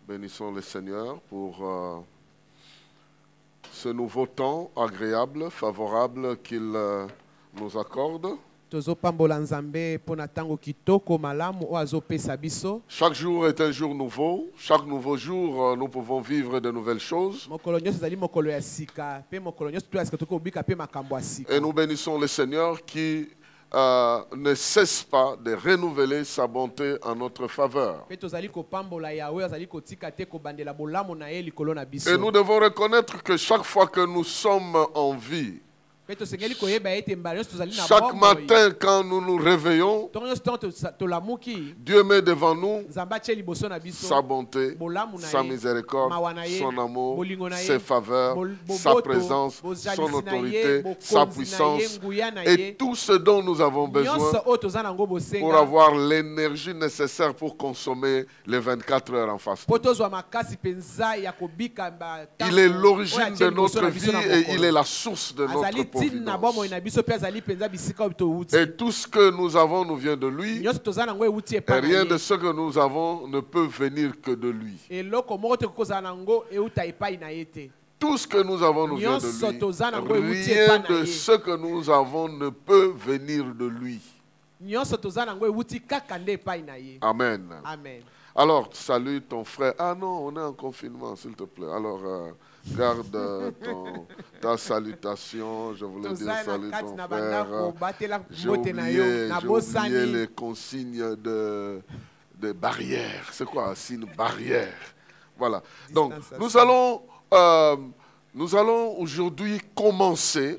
Bénissons le Seigneur pour ce nouveau temps agréable, favorable qu'il nous accorde. Chaque jour est un jour nouveau. Chaque nouveau jour, nous pouvons vivre de nouvelles choses. Et nous bénissons le Seigneur qui ne cesse pas de renouveler sa bonté en notre faveur. Et nous devons reconnaître que chaque fois que nous sommes en vie, chaque matin quand nous nous réveillons, Dieu met devant nous sa bonté, sa miséricorde, son amour, ses faveurs, sa présence, son autorité, sa puissance et tout ce dont nous avons besoin pour avoir l'énergie nécessaire pour consommer les 24 heures en face. Il est l'origine de notre vie et il est la source de notre providence. Et tout ce que nous avons nous vient de lui. Et rien de ce que nous avons ne peut venir que de lui. Tout ce que nous avons nous vient de lui. Rien de ce que nous avons ne peut venir de lui. Amen. Amen. Alors, salue ton frère. Ah non, on est en confinement, s'il te plaît. Alors, garde ta salutation. Je voulais dire salut ton frère. J'ai oublié les consignes de barrière. C'est quoi un signe barrière? Voilà. Donc, nous allons aujourd'hui commencer.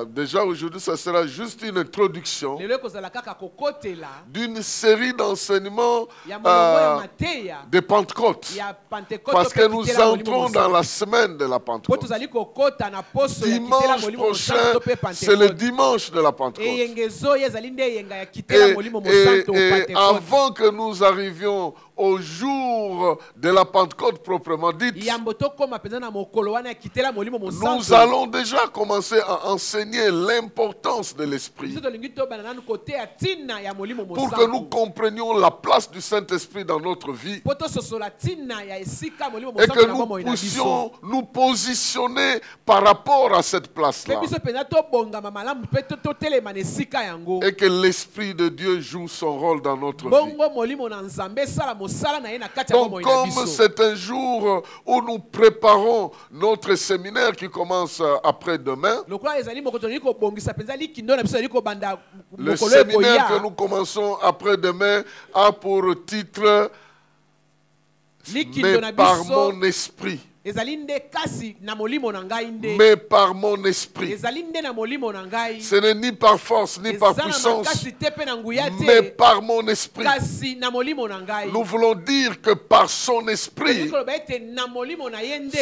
Déjà aujourd'hui, ça sera juste une introduction d'une série d'enseignements de Pentecôte. Parce que nous entrons dans la semaine de la Pentecôte. Dimanche prochain, c'est le dimanche de la Pentecôte. Et avant que nous arrivions au jour de la Pentecôte proprement dite, nous allons déjà commencer à enseigner l'importance de l'Esprit pour que nous comprenions la place du Saint-Esprit dans notre vie et que nous puissions nous positionner par rapport à cette place-là et que l'Esprit de Dieu joue son rôle dans notre vie. Donc, comme c'est un jour où nous préparons notre séminaire qui commence après-demain, le séminaire que nous commençons après-demain a pour titre « Mais par mon esprit ». Mais par mon esprit. Ce n'est ni par force, ni par puissance, mais par mon esprit. Nous voulons dire que par son esprit,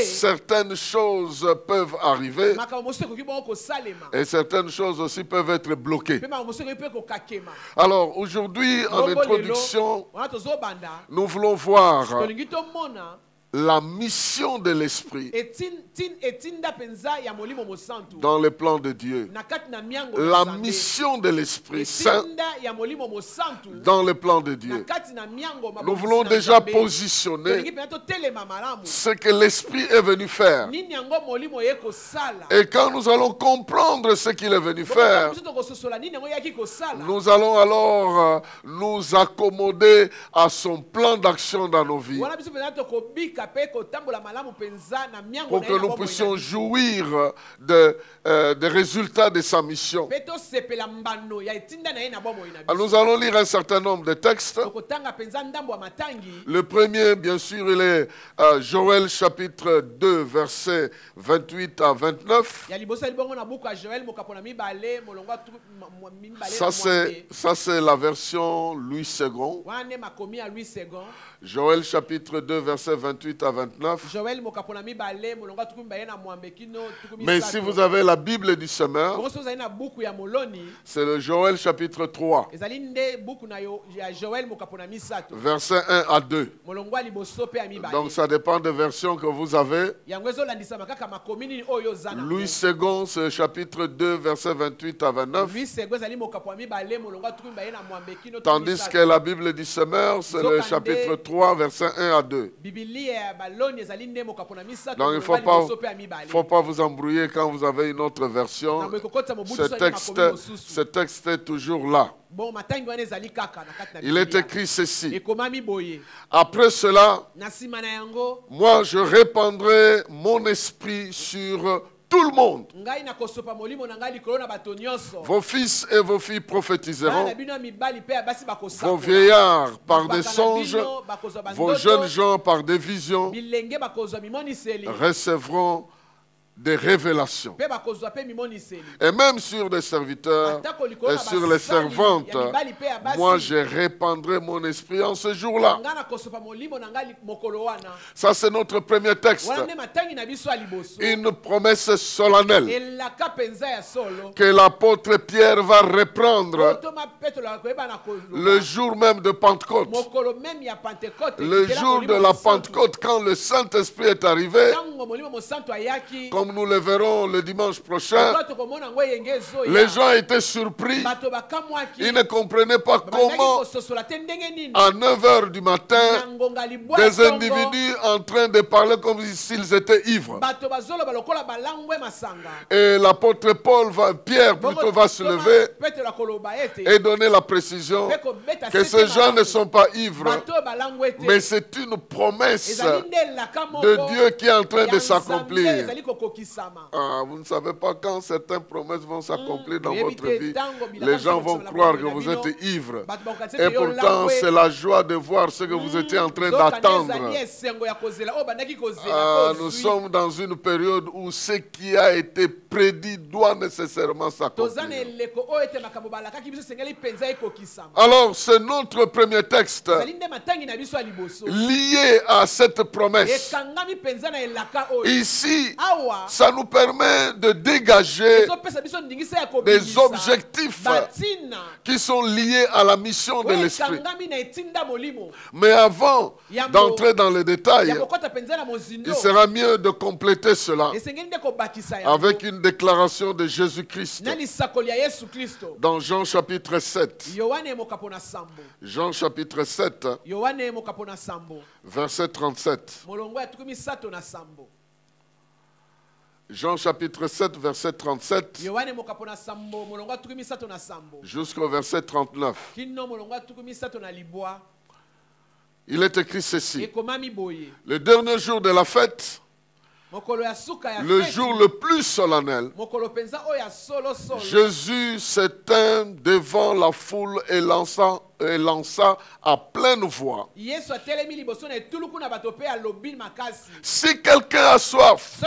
certaines choses peuvent arriver et certaines choses aussi peuvent être bloquées. Alors aujourd'hui, en introduction, nous voulons voir la mission de l'Esprit dans les plans de Dieu. La mission de l'Esprit Saint dans les plans de Dieu. Nous voulons déjà positionner ce que l'Esprit est venu faire. Et quand nous allons comprendre ce qu'il est venu faire, nous allons alors nous accommoder à son plan d'action dans nos vies, pour que nous puissions jouir des résultats de sa mission. Alors, nous allons lire un certain nombre de textes. Le premier, bien sûr, il est Joël chapitre 2, versets 28 à 29. Ça, c'est la version Louis II. Joël chapitre 2, versets 28 28 à 29. Mais si vous avez la Bible du semeur, c'est le Joël chapitre 3, verset 1 à 2. Donc ça dépend des versions que vous avez. Louis II, c'est le chapitre 2, verset 28 à 29. Tandis que la Bible du semeur, c'est le chapitre 3, verset 1 à 2. Donc il ne faut pas vous embrouiller quand vous avez une autre version. Ce texte est toujours là. Il est écrit ceci. Après cela, moi je répandrai mon esprit sur tout le monde. Vos fils et vos filles prophétiseront. Vos vieillards par des songes, vos jeunes gens par des visions recevront des révélations. Et même sur des serviteurs et sur les servantes, moi je répandrai mon esprit en ce jour-là. Ça c'est notre premier texte. Une promesse solennelle que l'apôtre Pierre va reprendre le jour même de Pentecôte. Le jour de la Pentecôte, quand le Saint-Esprit est arrivé, comme nous le verrons le dimanche prochain, les gens étaient surpris. Ils ne comprenaient pas comment, à 9 h du matin, des individus en train de parler comme s'ils étaient ivres. Et l'apôtre Pierre plutôt va se lever et donner la précision que ces gens ne sont pas ivres, mais c'est une promesse de Dieu qui est en train de s'accomplir. Vous ne savez pas quand certaines promesses vont s'accomplir dans votre vie. Les gens vont croire que vous êtes ivre. Et pourtant, c'est la joie de voir ce que vous étiez en train d'attendre. Nous sommes dans une période où ce qui a été prédit doit nécessairement s'accomplir. Alors, c'est notre premier texte lié à cette promesse. Ici, ça nous permet de dégager des objectifs qui sont liés à la mission de l'Esprit. Mais avant d'entrer dans les détails, il sera mieux de compléter cela avec une déclaration de Jésus-Christ dans Jean chapitre 7. Jean chapitre 7, verset 37. Jean chapitre 7, verset 37 jusqu'au verset 39. Il est écrit ceci. Le dernier jour de la fête, le jour le plus solennel, Jésus s'éteint devant la foule et lança à pleine voix: si quelqu'un a soif,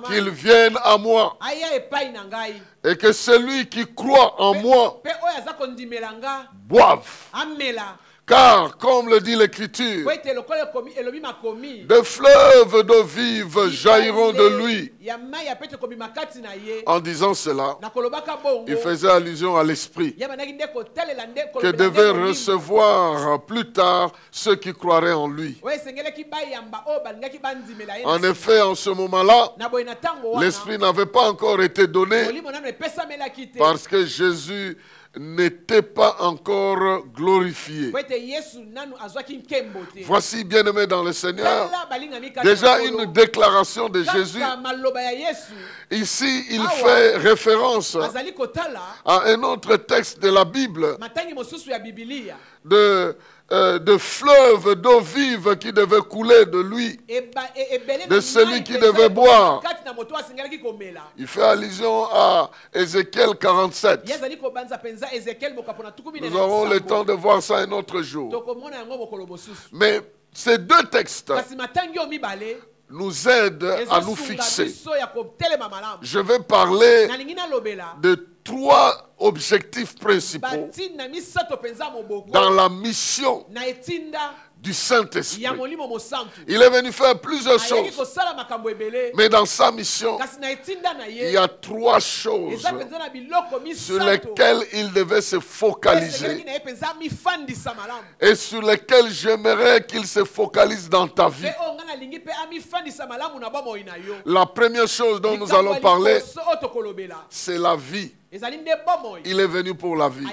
qu'il vienne à moi, et que celui qui croit en moi boive. Car, comme le dit l'Écriture, des fleuves d'eau vive jailliront de lui. En disant cela, il faisait allusion à l'Esprit que devaient recevoir plus tard ceux qui croiraient en lui. En effet, en ce moment-là, l'Esprit n'avait pas encore été donné parce que Jésus n'était pas encore glorifié. Voici, bien-aimés dans le Seigneur, déjà une déclaration de Jésus. Ici, il fait référence à un autre texte de la Bible, de fleuves d'eau vive qui devaient couler de lui, de celui qui devait boire. Il fait allusion à Ézéchiel 47. Nous aurons le temps de voir ça un autre jour. Mais ces deux textes nous aident à nous fixer. Je vais parler de 3 objectifs principaux dans la mission du Saint-Esprit. Il est venu faire plusieurs choses. Mais dans sa mission, il y a 3 choses sur lesquelles il devait se focaliser et sur lesquelles j'aimerais qu'il se focalise dans ta vie. La première chose dont nous allons parler, c'est la vie. Il est venu pour la vie.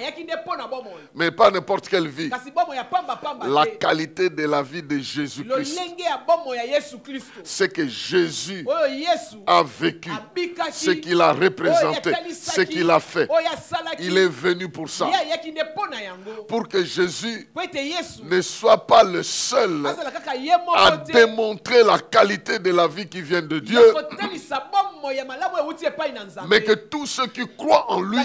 Mais pas n'importe quelle vie. La qualité de la vie de Jésus-Christ. C'est que Jésus a vécu, ce qu'il a représenté, ce qu'il a fait. Il est venu pour ça. Pour que Jésus ne soit pas le seul à démontrer la qualité de la vie qui vient de Dieu, mais que tous ceux qui croient en lui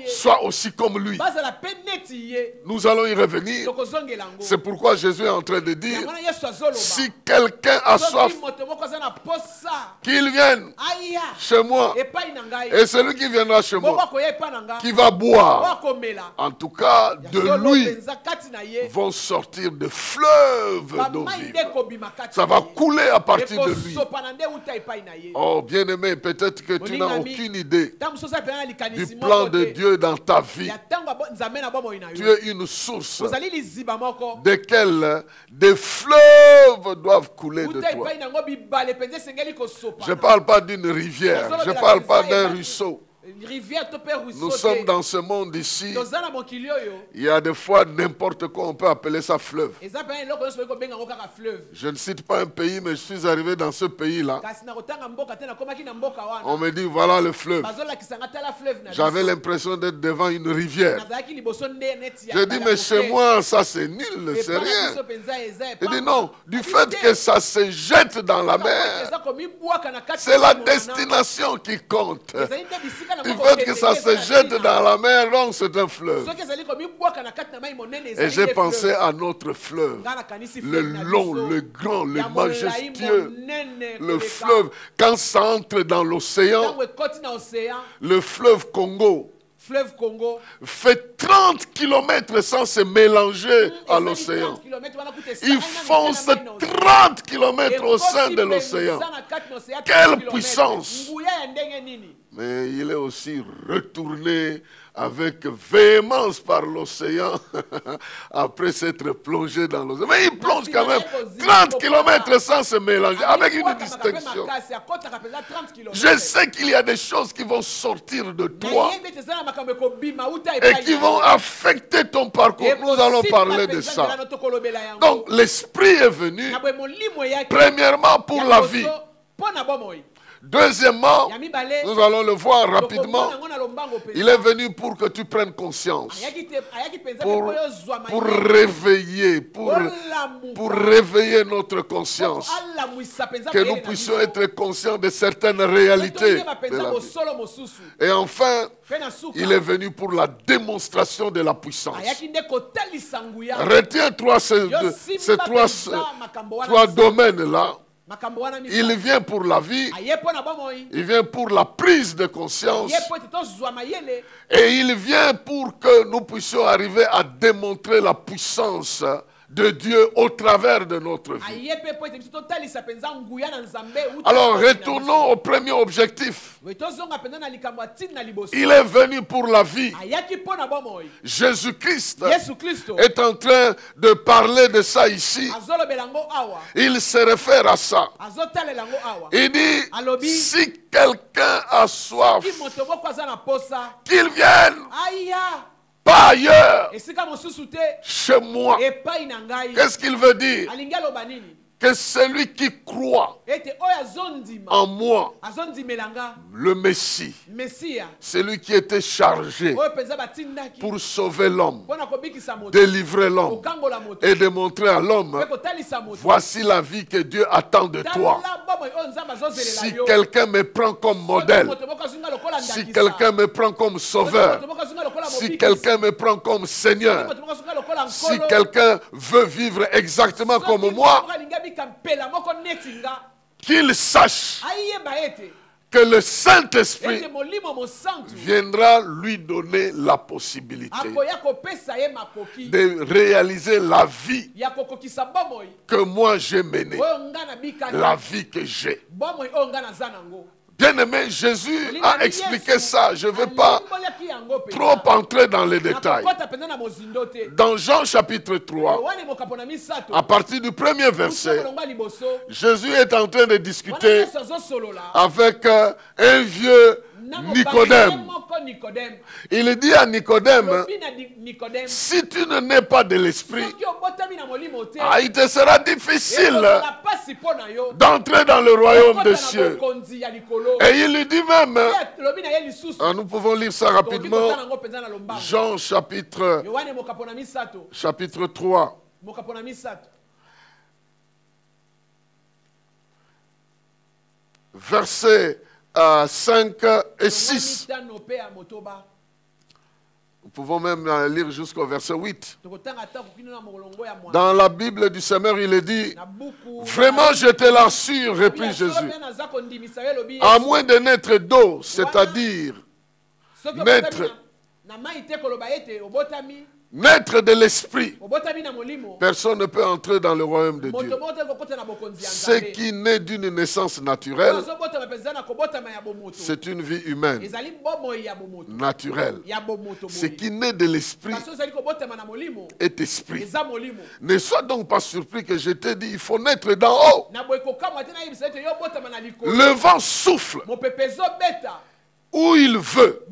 soient aussi comme lui. Nous allons y revenir. C'est pourquoi Jésus est en train de dire, si quelqu'un a soif, qu'il vienne chez moi. Et celui qui viendra chez moi, qui va boire, en tout cas de lui, vont sortir de fleuves d'eau vive. Ça va couler à partir de lui. Oh, bien-aimé, peut-être que tu n'as aucune idée du plan de Dieu dans ta vie. Tu es une source desquelles des fleuves doivent couler de toi. Je ne parle pas d'une rivière, je ne parle pas d'un ruisseau. Nous sommes dans ce monde ici. Il y a des fois n'importe quoi, on peut appeler ça fleuve. Je ne cite pas un pays, mais je suis arrivé dans ce pays-là. On me dit voilà le fleuve. J'avais l'impression d'être devant une rivière. Je dis mais chez moi ça c'est nul, c'est rien. Il dit non, du fait que ça se jette dans la mer, c'est la destination qui compte. Du fait que ça se jette dans la mer, donc c'est un fleuve. Et j'ai pensé à notre fleuve, le long, le grand, le majestueux, le fleuve. Quand ça entre dans l'océan, le fleuve Congo fait 30 km sans se mélanger à l'océan. Il fonce 30 km au sein de l'océan. Quelle puissance! Mais il est aussi retourné avec véhémence par l'océan après s'être plongé dans l'océan. Mais il plonge quand même 30 km sans se mélanger, avec une distinction. Je sais qu'il y a des choses qui vont sortir de toi et qui vont affecter ton parcours. Nous allons parler de ça. Donc l'Esprit est venu premièrement pour la vie. Deuxièmement, nous allons le voir rapidement, il est venu pour que tu prennes conscience, pour réveiller, pour réveiller notre conscience, que nous puissions être conscients de certaines réalités de la vie. Et enfin, il est venu pour la démonstration de la puissance. Retiens-toi ces trois domaines-là. Il vient pour la vie, il vient pour la prise de conscience et il vient pour que nous puissions arriver à démontrer la puissance de Dieu au travers de notre vie. Alors retournons au premier objectif. Il est venu pour la vie. Jésus-Christ est en train de parler de ça ici. Il se réfère à ça. Il dit, si quelqu'un a soif, qu'il vienne. Pas ailleurs, chez moi. Qu'est-ce qu'il veut dire? Que celui qui croit en moi, le Messie, celui qui était chargé pour sauver l'homme, délivrer l'homme et démontrer à l'homme, voici la vie que Dieu attend de toi. Si quelqu'un me prend comme modèle, si quelqu'un me prend comme sauveur, si quelqu'un me prend comme Seigneur, si quelqu'un veut vivre exactement comme moi, qu'il sache que le Saint-Esprit viendra lui donner la possibilité de réaliser la vie que moi j'ai menée, la vie que j'ai. Bien-aimé, Jésus a expliqué ça. Je ne vais pas trop entrer dans les détails. Dans Jean chapitre 3, à partir du premier verset, Jésus est en train de discuter avec un vieux Nicodème. Il dit à Nicodème, si tu ne nais pas de l'esprit, il te sera difficile d'entrer dans le royaume des cieux. Et il lui dit même, nous pouvons lire ça rapidement, Jean chapitre 3. Versets 5 et 6. Nous pouvons même lire jusqu'au verset 8. Dans la Bible du Seigneur, il est dit, vraiment je te l'assure, réprit Jésus, à moins de naître d'eau, c'est-à-dire naître de l'esprit, personne ne peut entrer dans le royaume de Dieu. Ce qui naît d'une naissance naturelle, c'est une vie humaine, naturelle. Ce qui naît de l'esprit est esprit. Ne sois donc pas surpris que je t'ai dit, il faut naître d'en haut. Le vent souffle où il veut.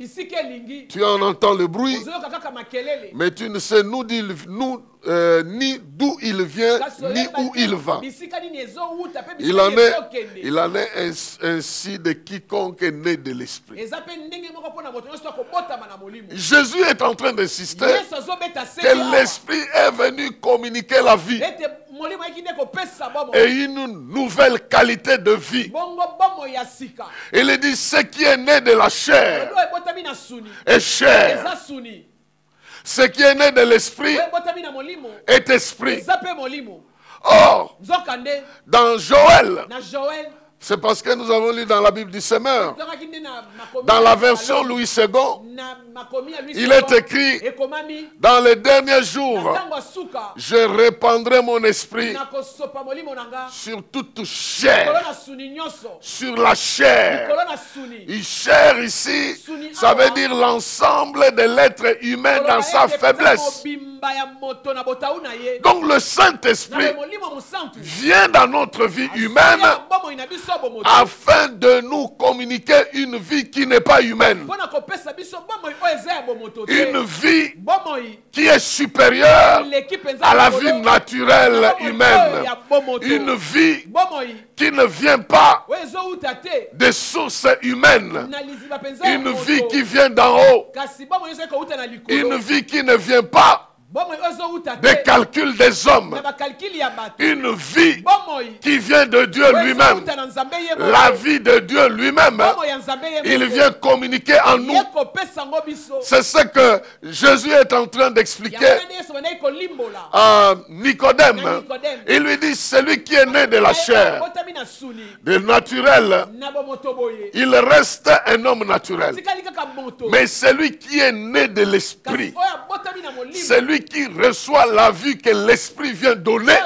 Tu en entends le bruit, mais tu ne sais ni d'où il vient, ni où il va. Il en est ainsi de quiconque est né de l'esprit. Jésus est en train d'insister que l'esprit est venu communiquer la vie et une nouvelle qualité de vie. Il dit, ce qui est né de la chair est chair. Ce qui est né de l'esprit est esprit. Or, dans Joël, c'est parce que nous avons lu dans la Bible du Seigneur, dans la version Louis II, il est écrit, dans les derniers jours, je répandrai mon esprit sur toute chair, sur la chair. Et chair ici, ça veut dire l'ensemble de l'être humain dans sa faiblesse. Donc le Saint-Esprit vient dans notre vie humaine afin de nous communiquer une vie qui n'est pas humaine. Une vie qui est supérieure à la vie naturelle humaine. Une vie qui ne vient pas des sources humaines. Une vie qui vient d'en haut. Une vie qui ne vient pas des calculs des hommes. Une vie qui vient de Dieu lui-même. La vie de Dieu lui-même. Il vient communiquer en nous. C'est ce que Jésus est en train d'expliquer à Nicodème. Il lui dit, celui qui est né de la chair, de naturel, il reste un homme naturel. Mais celui qui est né de l'esprit, celui qui reçoit la vie que l'esprit vient donner,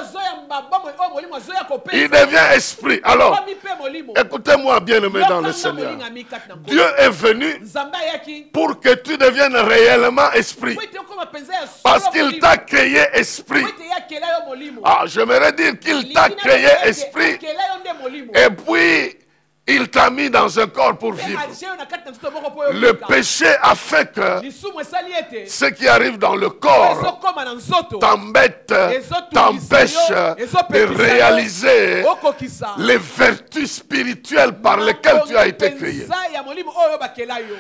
il devient esprit. Alors, écoutez-moi bien aimé dans le Seigneur. Dieu est venu pour que tu deviennes réellement esprit. Parce qu'il t'a créé esprit. J'aimerais dire qu'il t'a créé esprit. Et puis, il t'a mis dans un corps pour vivre. Le péché a fait que ce qui arrive dans le corps t'embête, t'empêche de réaliser les vertus spirituelles par lesquelles tu as été créé.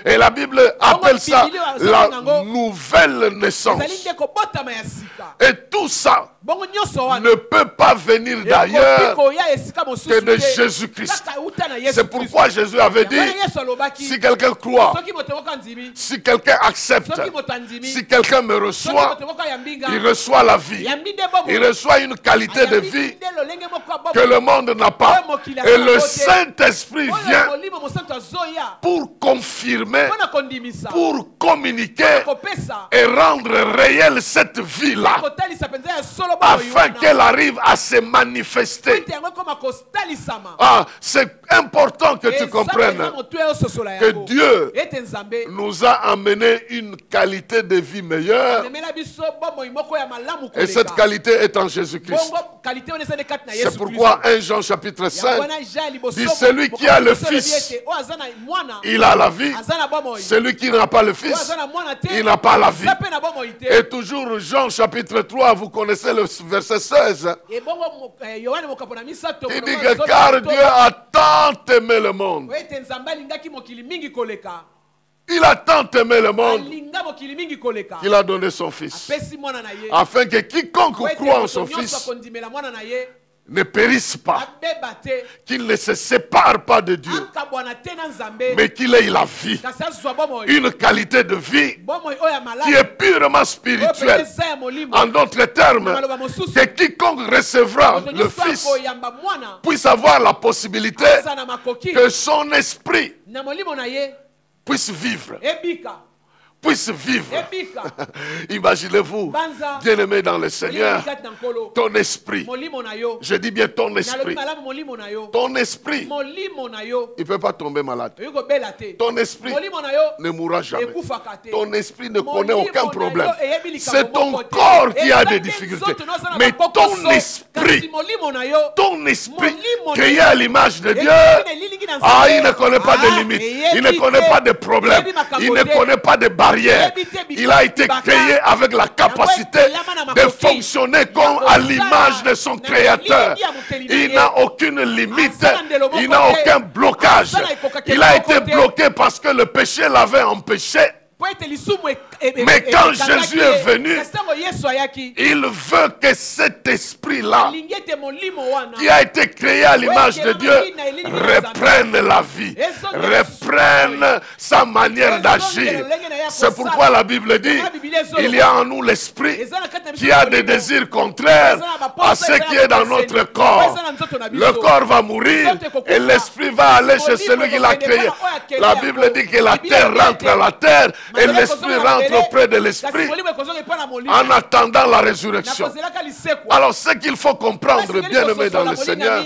Et la Bible appelle ça la nouvelle naissance. Et tout ça ne peut pas venir d'ailleurs que de Jésus-Christ. C'est pourquoi Jésus avait dit, si quelqu'un croit, si quelqu'un accepte, si quelqu'un me reçoit, il reçoit la vie. Il reçoit une qualité de vie que le monde n'a pas. Et le Saint-Esprit vient pour confirmer, pour communiquer et rendre réelle cette vie-là, afin qu'elle arrive à se manifester. Ah, c'est important que tu comprennes que Dieu nous a amené une qualité de vie meilleure. Et cette qualité est en Jésus-Christ. C'est pourquoi 1 Jean chapitre 5 dit, celui qui a le Fils, il a la vie. Celui qui n'a pas le Fils, il n'a pas la vie. Et toujours Jean chapitre 3, vous connaissez le verset 16. Il dit que car Dieu a tant aimé le monde. Il a tant aimé le monde qu'il a donné son Fils, afin que quiconque croit en son Fils ne périsse pas, qu'il ne se sépare pas de Dieu, mais qu'il ait la vie, une qualité de vie qui est purement spirituelle. En d'autres termes, que quiconque recevra le Fils puisse avoir la possibilité que son esprit puisse vivre. Puisse vivre. Imaginez-vous, bien-aimé dans le Seigneur, ton esprit, je dis bien ton esprit, il ne peut pas tomber malade. Ton esprit ne mourra jamais. Ton esprit ne connaît aucun problème. C'est ton corps qui a des difficultés. Mais ton esprit créé à l'image de Dieu, ah, il ne connaît pas de limites, il ne connaît pas de problèmes, il ne connaît pas de barrières. Il a été créé avec la capacité de fonctionner comme à l'image de son Créateur. Il n'a aucune limite, il n'a aucun blocage. Il a été bloqué parce que le péché l'avait empêché. Mais quand Jésus est venu, il veut que cet esprit-là, qui a été créé à l'image de Dieu, reprenne la vie, reprenne sa manière d'agir. C'est pourquoi la Bible dit, il y a en nous l'esprit qui a des désirs contraires à ce qui est dans notre corps. Le corps va mourir et l'esprit va aller chez celui qui l'a créé. La Bible dit que la terre rentre à la terre et l'esprit rentre auprès de l'esprit en attendant la résurrection. Alors ce qu'il faut comprendre, bien-aimé dans le Seigneur,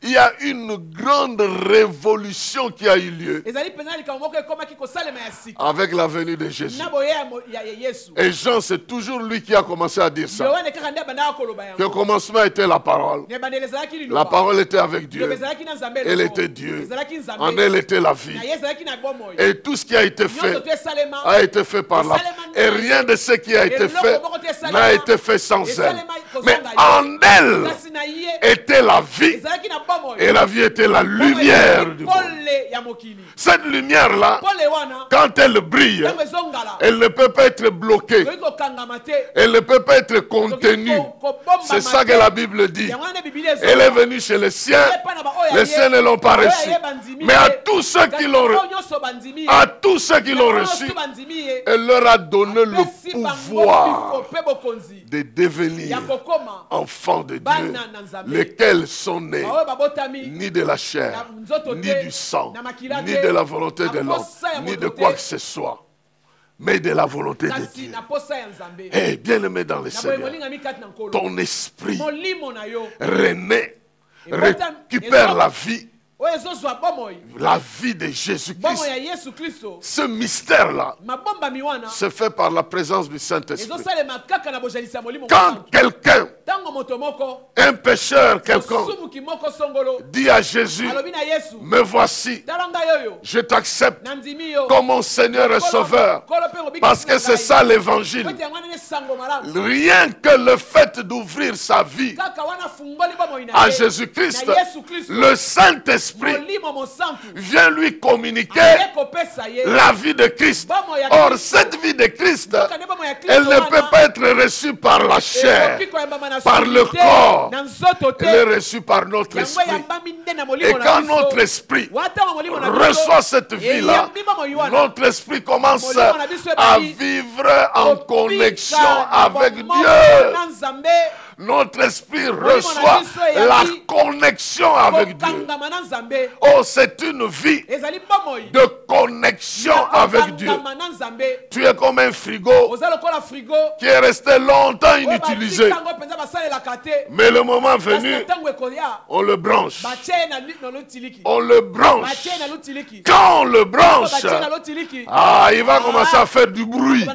il y a une grande révolution qui a eu lieu avec la venue de Jésus. Et Jean, c'est toujours lui qui a commencé à dire ça. Que au commencement était la parole. La parole était avec Dieu. Elle était Dieu. En elle était la vie. Et tout ce qui a été fait par là. Et rien de ce qui a été fait n'a été fait sans elle. Mais en elle était la vie. Et la vie était la lumière du monde. Cette lumière-là, quand elle brille, elle ne peut pas être bloquée. Elle ne peut pas être contenue. C'est ça que la Bible dit. Elle est venue chez les siens ne l'ont pas reçue. Mais à tous ceux qui l'ont reçu, elle leur a donné le pouvoir de devenir enfants de Dieu, lesquels sont nés ni de la chair, ni du sang, ni de la volonté de l'homme, ni de quoi que ce soit, mais de la volonté de Dieu. Et bien-aimé dans le Seigneur, ton esprit renaît, récupère la vie de Jésus-Christ. Ce mystère-là se fait par la présence du Saint-Esprit. Quand quelqu'un, un pécheur quelconque, dit à Jésus, me voici, je t'accepte comme mon Seigneur et Sauveur, parce que c'est ça l'évangile. Rien que le fait d'ouvrir sa vie à Jésus-Christ, le Saint-Esprit vient lui communiquer la vie de Christ. Or, cette vie de Christ, elle ne peut pas être reçue par la chair. par le corps, elle est reçue par notre esprit. Et quand notre esprit reçoit cette vie-là, notre esprit commence à vivre en connexion avec Dieu. Notre esprit reçoit la connexion avec Dieu. Oh, c'est une vie de connexion avec Dieu. Tu es comme un frigo qui est resté longtemps inutilisé. Mais le moment venu, on le branche. On le branche. Quand on le branche, il va commencer à faire du bruit.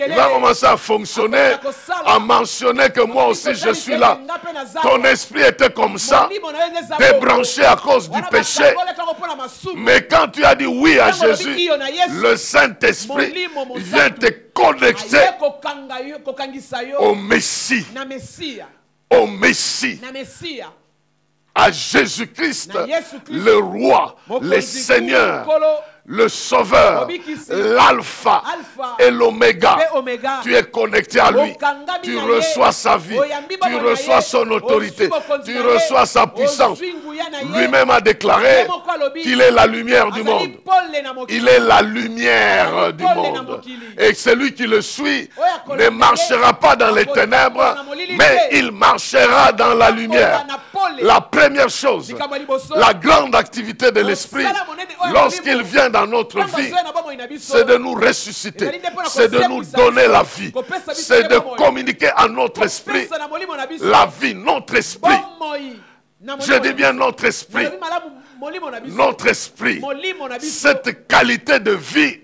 Il va commencer à fonctionner, à mentionner que moi aussi je suis là. Ton esprit était comme ça, débranché à cause du péché. Mais quand tu as dit oui à Jésus, le Saint-Esprit vient te connecter au Messie. Au Messie. À Jésus-Christ, le roi, le Seigneur, le Sauveur, l'Alpha et l'Oméga. Tu es connecté à lui. Tu reçois sa vie. Tu reçois son autorité. Tu reçois sa puissance. Lui-même a déclaré qu'il est la lumière du monde. Il est la lumière du monde. Et celui qui le suit ne marchera pas dans les ténèbres, mais il marchera dans la lumière. La première chose, la grande activité de l'Esprit, lorsqu'il vient dans notre vie, c'est de nous ressusciter, c'est de nous donner la vie, c'est de communiquer à notre esprit la vie, notre esprit. Je dis bien notre esprit. Notre esprit, cette qualité de vie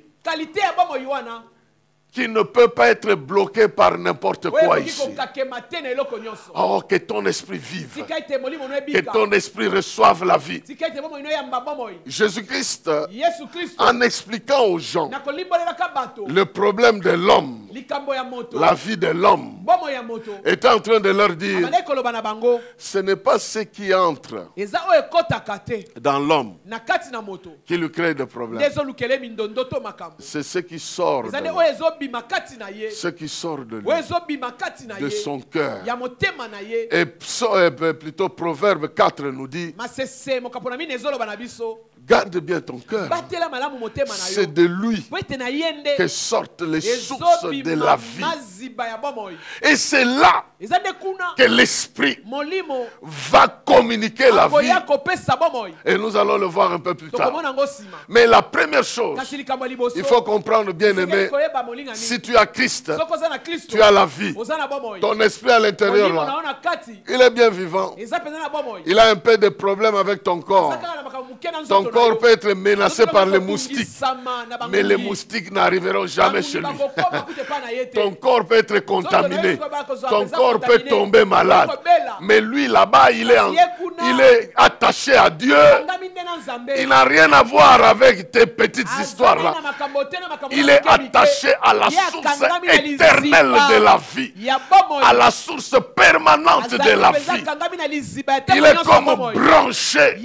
qui ne peut pas être bloqué par n'importe quoi ici. Oh, que ton esprit vive. Que ton esprit reçoive la vie. Jésus-Christ, en expliquant aux gens le problème de l'homme, la vie de l'homme, était en train de leur dire, ce n'est pas ce qui entre dans l'homme qui lui crée des problèmes. C'est ce qui sort de l'homme. Ce qui sort de lui, de son cœur. Et plutôt Proverbe 4 nous dit, garde bien ton cœur. C'est de lui que sortent les sources de la vie. Et c'est là que l'esprit va communiquer la vie. Et nous allons le voir un peu plus tard. Mais la première chose, il faut comprendre, bien aimé, si tu as Christ, tu as la vie. Ton esprit à l'intérieur là, il est bien vivant. Il a un peu de problème avec ton corps. Ton corps peut être menacé par les moustiques, mais les moustiques n'arriveront jamais chez lui. Ton corps peut être contaminé, ton corps peut tomber malade, mais lui là-bas, il est attaché à Dieu. Il n'a rien à voir avec tes petites histoires là. Il est attaché à la source éternelle de la vie, à la source permanente de la vie. Il est comme branché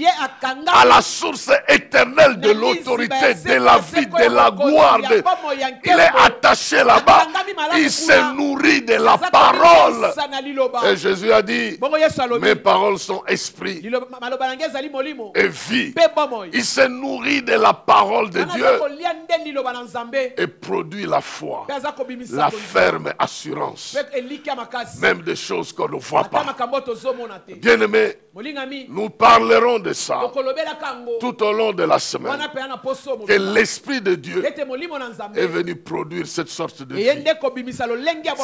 à la source éternelle de l'autorité, de la vie, de la gloire. Il est attaché là-bas. Il se nourrit de la parole. Et Jésus a dit, mes paroles sont esprit et vie. Il se nourrit de la parole de Dieu et produit la foi, la ferme assurance, même des choses qu'on ne voit pas. Bien-aimés, nous parlerons de ça tout au long de la semaine, que l'Esprit de Dieu est venu produire cette sorte de vie.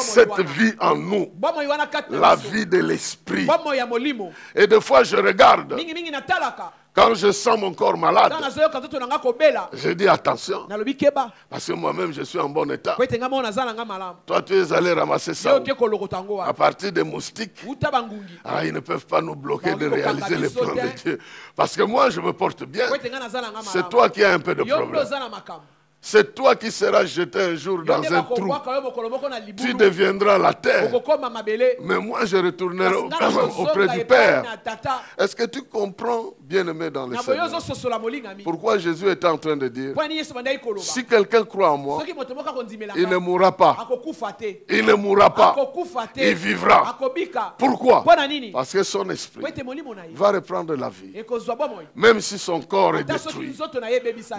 Cette vie en nous, la vie de l'Esprit. Et des fois je regarde, quand je sens mon corps malade, je dis attention, parce que moi-même je suis en bon état. Toi tu es allé ramasser ça à partir des moustiques. Ils ne peuvent pas nous bloquer de réaliser les plans de Dieu. Parce que moi je me porte bien. C'est toi qui as un peu de problème. c'est toi qui seras jeté un jour dans un trou. Tu deviendras la terre. Mais moi, je retournerai auprès du Père. Est-ce que tu comprends, bien-aimé dans le Seigneur, pourquoi Jésus était en train de dire, si quelqu'un croit en moi, il ne mourra pas. Il ne mourra pas. Il vivra. Pourquoi? Parce que son esprit va reprendre la vie. Même si son corps est détruit.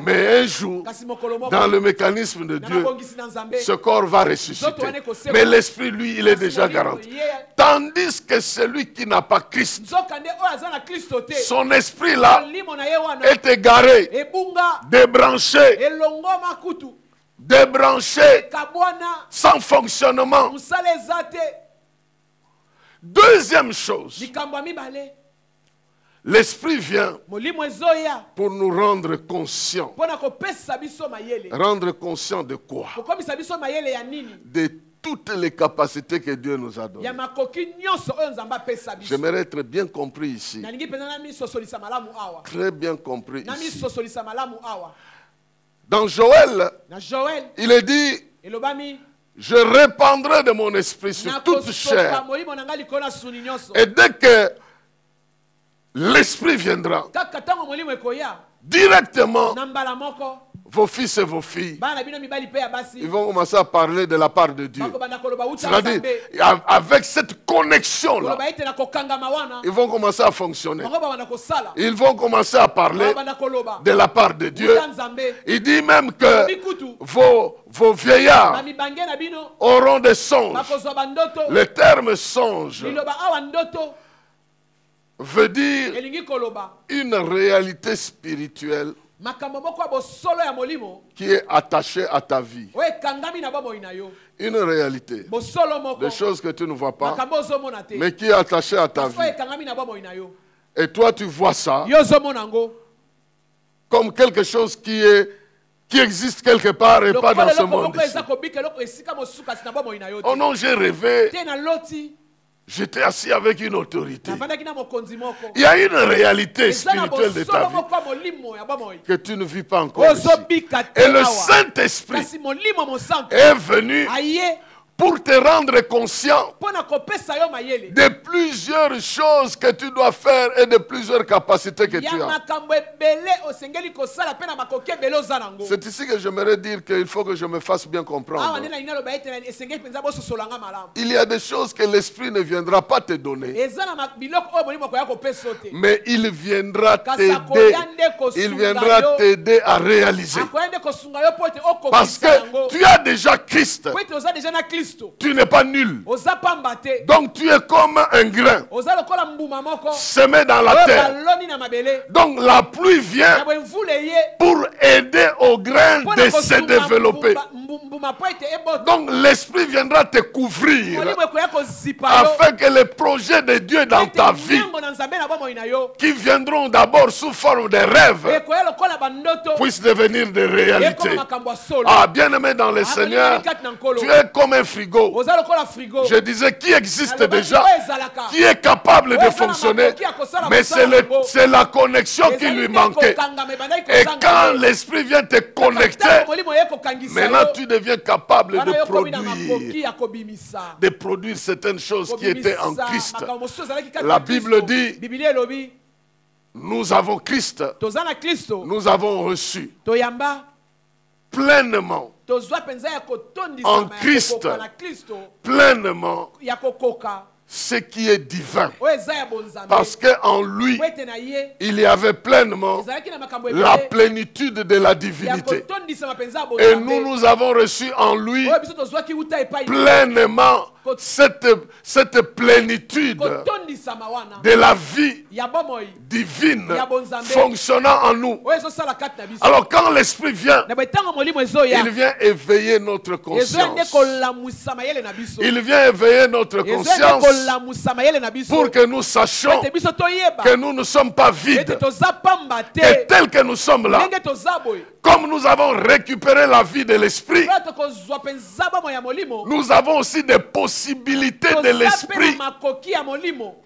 Mais un jour, dans le mécanisme de Dieu, ce corps va ressusciter. Mais l'esprit, lui, il est déjà garanti. Tandis que celui qui n'a pas Christ, son esprit là est égaré, débranché, sans fonctionnement. Deuxième chose, l'esprit vient pour nous rendre conscients. Rendre conscients de quoi? De toutes les capacités que Dieu nous a données. J'aimerais être bien compris ici. Très bien compris ici. Dans Joël, il est dit, je répandrai de mon esprit sur toute chair. Et dès que l'esprit viendra, directement, vos fils et vos filles, ils vont commencer à parler de la part de Dieu. C'est-à-dire, avec cette connexion-là, ils vont commencer à fonctionner. Ils vont commencer à parler de la part de Dieu. Il dit même que vos vieillards auront des songes. Le terme songe veut dire une réalité spirituelle qui est attachée à ta vie. Une réalité. Des choses que tu ne vois pas, mais qui est attachée à ta vie. Et toi, tu vois ça comme quelque chose qui existe quelque part et pas dans ce monde. Oh non, j'ai rêvé. J'étais assis avec une autorité. Il y a une réalité spirituelle de ta vie que tu ne vis pas encore ici. Et le Saint-Esprit est venu pour te rendre conscient de plusieurs choses que tu dois faire et de plusieurs capacités que tu as. C'est ici que j'aimerais dire qu'il faut que je me fasse bien comprendre. Il y a des choses que l'esprit ne viendra pas te donner, mais il viendra t'aider. Il viendra t'aider à réaliser. Parce que tu as déjà Christ. Tu n'es pas nul. Donc tu es comme un grain semé dans la terre. Donc la pluie vient pour aider au grain de se développer. Donc l'esprit viendra te couvrir afin que les projets de Dieu dans ta vie, qui viendront d'abord sous forme de rêves, puissent devenir des réalités. Ah, bien-aimé dans le Seigneur, tu es comme un frigo. Je disais qui existe déjà, qui est capable de fonctionner, mais c'est la connexion qui lui manquait. Et quand l'esprit vient te connecter, maintenant tu deviens capable de produire certaines choses qui étaient en Christ. La Bible dit, nous avons Christ, nous avons reçu pleinement en Christ, pleinement ce qui est divin. Parce qu'en lui, il y avait pleinement la plénitude de la divinité. Et nous avons reçu en lui pleinement cette plénitude de la vie divine fonctionnant en nous. Alors quand l'esprit vient, il vient éveiller notre conscience. Il vient éveiller notre conscience pour que nous sachions que nous ne sommes pas vides. Et tel que nous sommes là, comme nous avons récupéré la vie de l'esprit, nous avons aussi des possibilités de l'esprit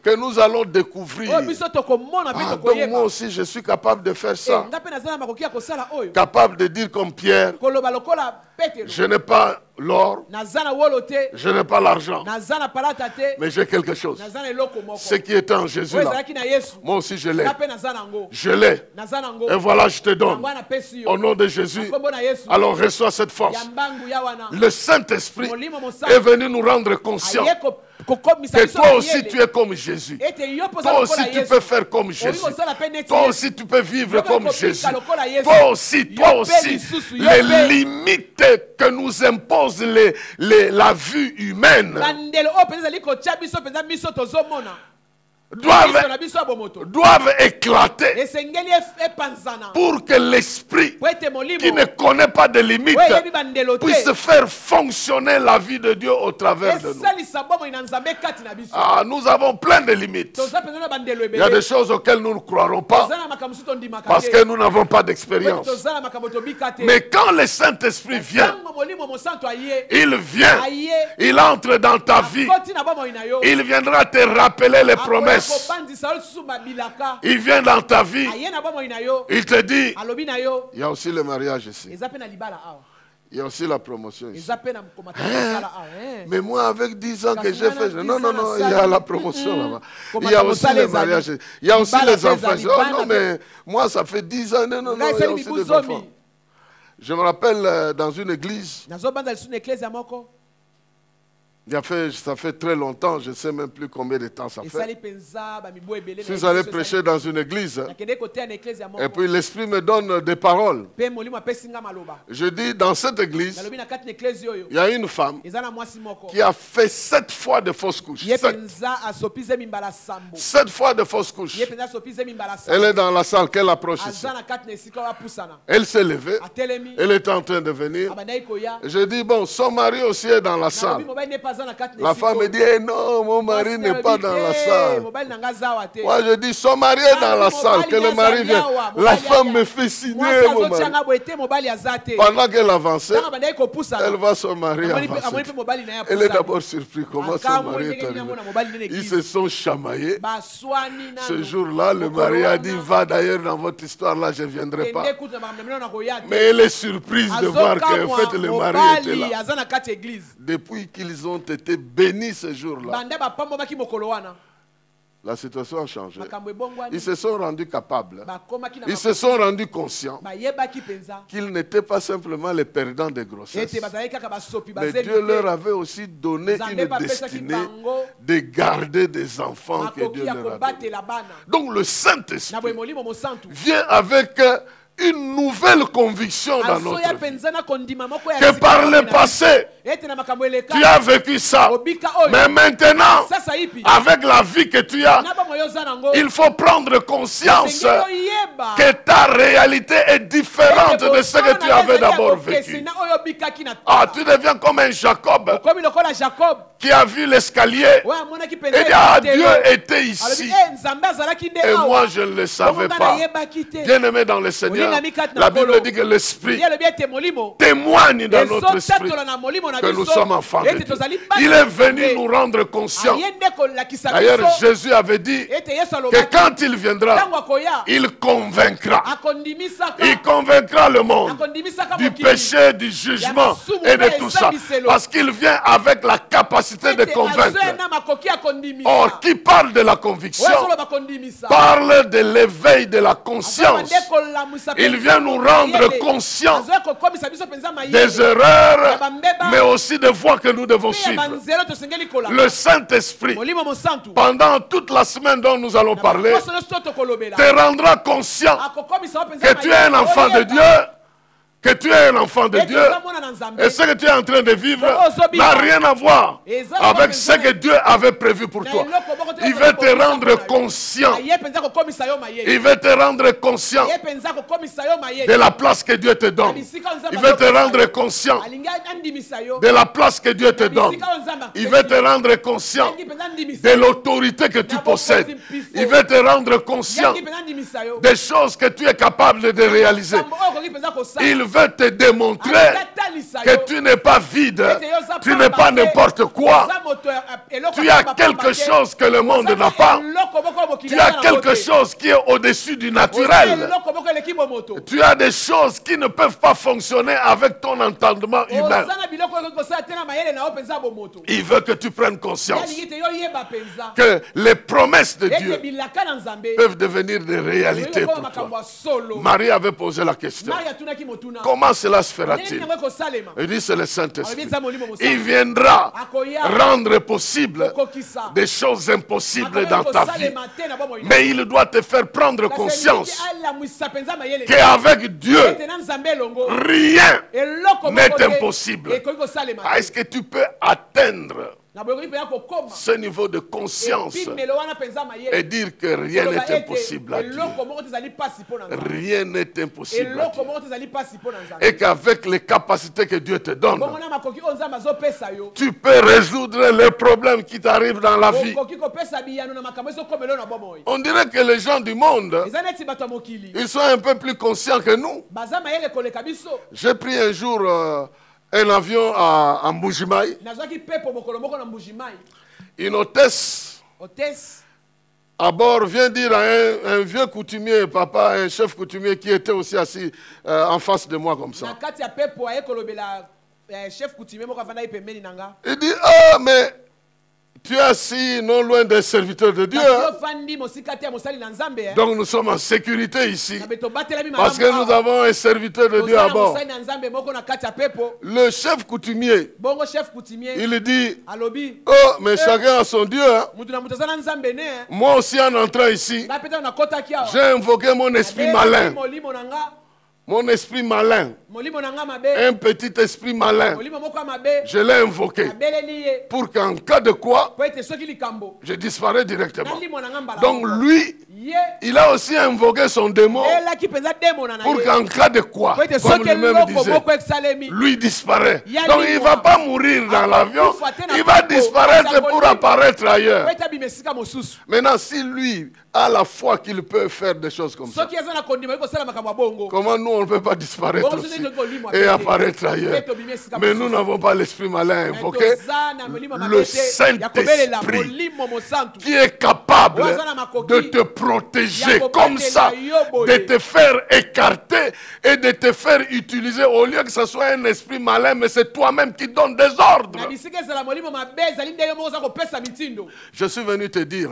que nous allons découvrir. Ah, donc moi aussi, je suis capable de faire ça. Capable de dire comme Pierre, je n'ai pas l'or, je n'ai pas l'argent, mais j'ai quelque chose. Ce qui est en Jésus là, moi aussi je l'ai. Je l'ai. Et voilà, je te donne. Au nom de Jésus, alors reçois cette force. Le Saint-Esprit est venu nous rendre conscients que toi aussi tu es comme Jésus. Toi aussi tu peux faire comme Jésus. Toi aussi tu peux vivre comme Jésus. Toi aussi, les limites que nous impose la vue humaine doivent éclater pour que l'esprit qui ne connaît pas de limites puisse faire fonctionner la vie de Dieu au travers de nous. Ah, nous avons plein de limites. Il y a des choses auxquelles nous ne croirons pas parce que nous n'avons pas d'expérience. Mais quand le Saint-Esprit vient, il entre dans ta vie, il viendra te rappeler les promesses. Il vient dans ta vie, il te dit, il y a aussi le mariage ici. Il y a aussi la promotion ici. Mais moi, avec 10 ans que j'ai fait, non, il y a la promotion là-bas. Il y a aussi le mariage. Il y a aussi les enfants. Oh non, mais moi, ça fait 10 ans. Non, il y a aussi des enfants. Je me rappelle dans une église. Ça fait très longtemps, je ne sais même plus combien de temps ça fait. Si j'allais prêcher dans une église, et puis l'Esprit me donne des paroles. Je dis, dans cette église, il y a une femme qui a fait 7 fois de fausses couches. 7 fois de fausses couches. Elle est dans la salle, qu'elle approche ici. Elle s'est levée, elle est en train de venir. Je dis, bon, son mari aussi est dans la salle. La femme me dit, non, mon mari n'est pas dans la salle. Moi, je dis, son mari est dans la salle, que le mari vient. La femme me fait signer, mon mari. Pendant qu'elle avançait, elle voit son mari avancer. Elle est d'abord surprise, comment son mari est arrivé. Ils se sont chamaillés. Ce jour-là, le mari a dit, va d'ailleurs dans votre histoire, là, je ne viendrai pas. Mais elle est surprise de voir qu'en fait, le mari était là. Depuis qu'ils ont été bénis ce jour-là, la situation a changé. Ils se sont rendus capables. Ils se sont rendus conscients qu'ils n'étaient pas simplement les perdants de grossesse. Mais Dieu leur avait aussi donné une destinée de garder des enfants que Dieu leur a donnés. Donc le Saint-Esprit vient avec une nouvelle conviction dans notre vie. Que par le passé, tu as vécu ça. Mais maintenant, avec la vie que tu as, il faut prendre conscience que ta réalité est différente de ce que tu avais d'abord vécu. Ah, tu deviens comme un Jacob qui a vu l'escalier et dit, ah, Dieu était ici. Et moi, je ne le savais pas. Bien-aimé dans le Seigneur, la Bible dit que l'Esprit témoigne dans notre esprit que nous sommes enfants de Dieu. Il est venu nous rendre conscients. D'ailleurs, Jésus avait dit que quand il viendra, il convaincra. Il convaincra le monde du péché, du jugement et de tout ça. Parce qu'il vient avec la capacité de convaincre. Or, qui parle de la conviction parle de l'éveil de la conscience. Il vient nous rendre conscients des erreurs, mais aussi des voies que nous devons suivre. Le Saint-Esprit, pendant toute la semaine dont nous allons parler, te rendra conscient que tu es un enfant de Dieu que tu es un enfant de Dieu et ce que tu es en train de vivre n'a rien à voir avec ce que Dieu avait prévu pour toi. Il veut te rendre conscient. Il veut te rendre conscient de la place que Dieu te donne. Il veut te rendre conscient de la place que Dieu te donne. Il veut te rendre conscient de l'autorité que tu possèdes. Il veut te rendre conscient des choses que tu es capable de réaliser. Il veut te démontrer que tu n'es pas vide, tu n'es pas n'importe quoi. Tu as quelque chose que le monde n'a pas. Tu as quelque chose qui est au-dessus du naturel. Tu as des choses qui ne peuvent pas fonctionner avec ton entendement humain. Il veut que tu prennes conscience que les promesses de Dieu peuvent devenir des réalités pour toi. Marie avait posé la question. Comment cela se fera-t-il? Il dit c'est le Saint-Esprit. Il viendra rendre possible des choses impossibles dans ta vie. Mais il doit te faire prendre conscience qu'avec Dieu, rien n'est impossible. Est-ce que tu peux atteindre ce niveau de conscience et dire que rien n'est impossible à Dieu? Rien n'est impossible à Dieu. Et qu'avec les capacités que Dieu te donne, tu peux résoudre les problèmes qui t'arrivent dans la vie. On dirait que les gens du monde, ils sont un peu plus conscients que nous. J'ai pris un jour un avion à Mbujimayi. Une hôtesse à bord vient dire à un vieux coutumier, papa, un chef coutumier qui était aussi assis en face de moi comme ça. Il dit, ah mais tu es assis non loin des serviteurs de Dieu. Donc nous sommes en sécurité ici. Parce que nous avons un serviteur de Dieu à bord. Le chef coutumier, il dit, oh, mais chacun a son Dieu. Hein. Moi aussi en entrant ici, j'ai invoqué mon esprit malin. Mon esprit malin, un petit esprit malin, je l'ai invoqué pour qu'en cas de quoi, je disparais directement. Donc lui, il a aussi invoqué son démon pour qu'en cas de quoi, comme lui-même disait, lui disparaît. Donc il ne va pas mourir dans l'avion, il va disparaître pour apparaître ailleurs. Maintenant, si lui a la foi qu'il peut faire des choses comme ça, comment nous on ne peut pas disparaître aussi et apparaître ailleurs? Mais nous n'avons pas l'esprit malin invoqué, le Saint-Esprit qui est capable de te protéger comme ça, de te faire écarter et de te faire utiliser au lieu que ce soit un esprit malin, mais c'est toi-même qui donnes des ordres. Je suis venu te dire,